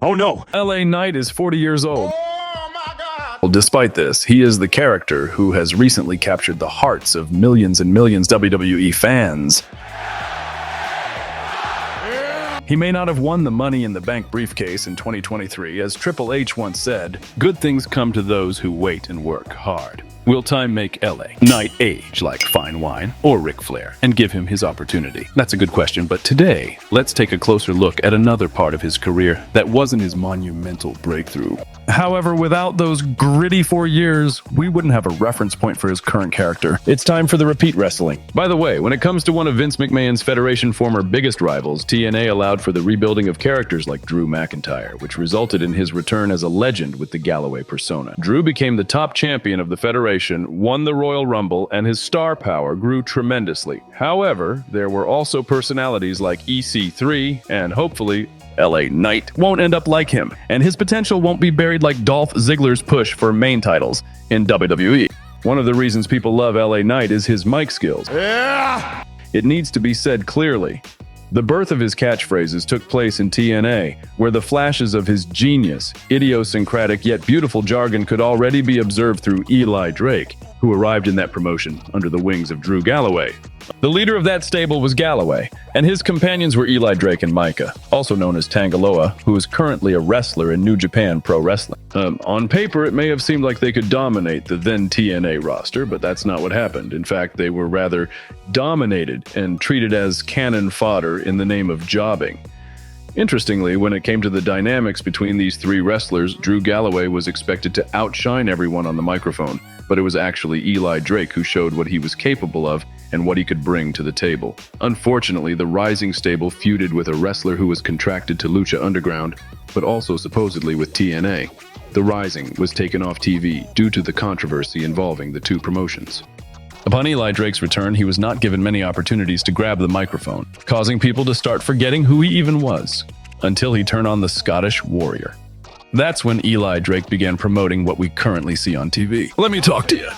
Oh no! LA Knight is 40 years old. Oh my god! Well, despite this, he is the character who has recently captured the hearts of millions and millions WWE fans. He may not have won the Money in the Bank briefcase in 2023, as Triple H once said, "Good things come to those who wait and work hard." Will time make LA Knight age like fine wine, or Ric Flair, and give him his opportunity? That's a good question, but today, let's take a closer look at another part of his career that wasn't his monumental breakthrough. However, without those gritty 4 years, we wouldn't have a reference point for his current character. It's time for the repeat wrestling. By the way, when it comes to one of Vince McMahon's Federation former biggest rivals, TNA allowed for the rebuilding of characters like Drew McIntyre, which resulted in his return as a legend with the Galloway persona. Drew became the top champion of the Federation, won the Royal Rumble, and his star power grew tremendously. However, there were also personalities like EC3, and hopefully, LA Knight won't end up like him, and his potential won't be buried like Dolph Ziggler's push for main titles in WWE. One of the reasons people love LA Knight is his mic skills. Yeah! It needs to be said clearly. The birth of his catchphrases took place in TNA, where the flashes of his genius, idiosyncratic yet beautiful jargon could already be observed through Eli Drake, who arrived in that promotion under the wings of Drew Galloway. The leader of that stable was Galloway, and his companions were Eli Drake and Micah, also known as Tangaloa, who is currently a wrestler in New Japan Pro Wrestling. On paper, it may have seemed like they could dominate the then TNA roster, but that's not what happened. In fact, they were rather dominated and treated as cannon fodder in the name of jobbing. Interestingly, when it came to the dynamics between these three wrestlers, Drew Galloway was expected to outshine everyone on the microphone, but it was actually Eli Drake who showed what he was capable of and what he could bring to the table. Unfortunately, the Rising stable feuded with a wrestler who was contracted to Lucha Underground, but also supposedly with TNA. The Rising was taken off TV due to the controversy involving the two promotions. Upon Eli Drake's return, he was not given many opportunities to grab the microphone, causing people to start forgetting who he even was, until he turned on the Scottish Warrior. That's when Eli Drake began promoting what we currently see on TV. Let me talk to you.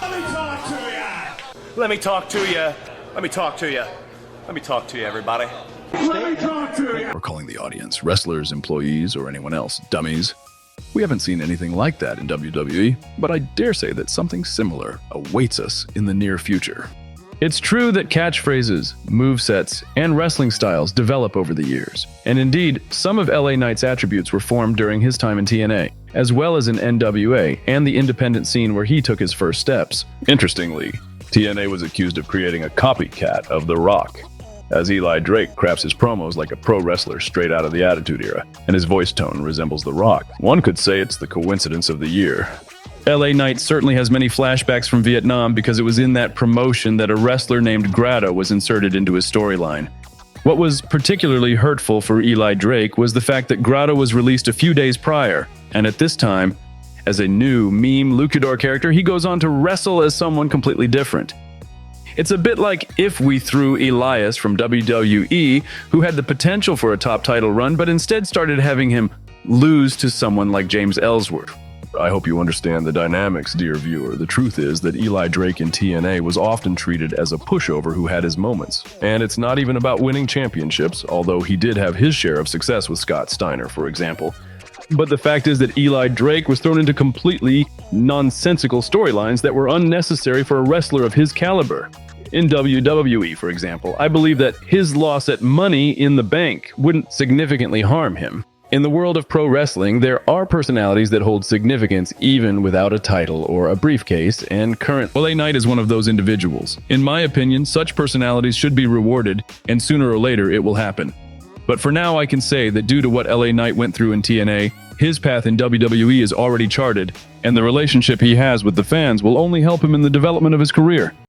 Let me talk to you. Let me talk to you. Let me talk to you, everybody. We're calling the audience, wrestlers, employees, or anyone else, dummies. We haven't seen anything like that in WWE, but I dare say that something similar awaits us in the near future. It's true that catchphrases, movesets, and wrestling styles develop over the years. And indeed, some of LA Knight's attributes were formed during his time in TNA, as well as in NWA and the independent scene where he took his first steps. Interestingly, TNA was accused of creating a copycat of The Rock, as Eli Drake crafts his promos like a pro wrestler straight out of the Attitude Era, and his voice tone resembles The Rock. One could say it's the coincidence of the year. LA Knight certainly has many flashbacks from Vietnam because it was in that promotion that a wrestler named Grotto was inserted into his storyline. What was particularly hurtful for Eli Drake was the fact that Grotto was released a few days prior, and at this time, as a new meme luchador character, he goes on to wrestle as someone completely different. It's a bit like if we threw Elias from WWE, who had the potential for a top title run, but instead started having him lose to someone like James Ellsworth. I hope you understand the dynamics, dear viewer. The truth is that Eli Drake in TNA was often treated as a pushover who had his moments. And it's not even about winning championships, although he did have his share of success with Scott Steiner, for example. But the fact is that Eli Drake was thrown into completely nonsensical storylines that were unnecessary for a wrestler of his caliber. In WWE, for example, I believe that his loss at Money in the Bank wouldn't significantly harm him. In the world of pro wrestling, there are personalities that hold significance even without a title or a briefcase, and current LA Knight is one of those individuals. In my opinion, such personalities should be rewarded, and sooner or later it will happen. But for now, I can say that due to what LA Knight went through in TNA, his path in WWE is already charted, and the relationship he has with the fans will only help him in the development of his career.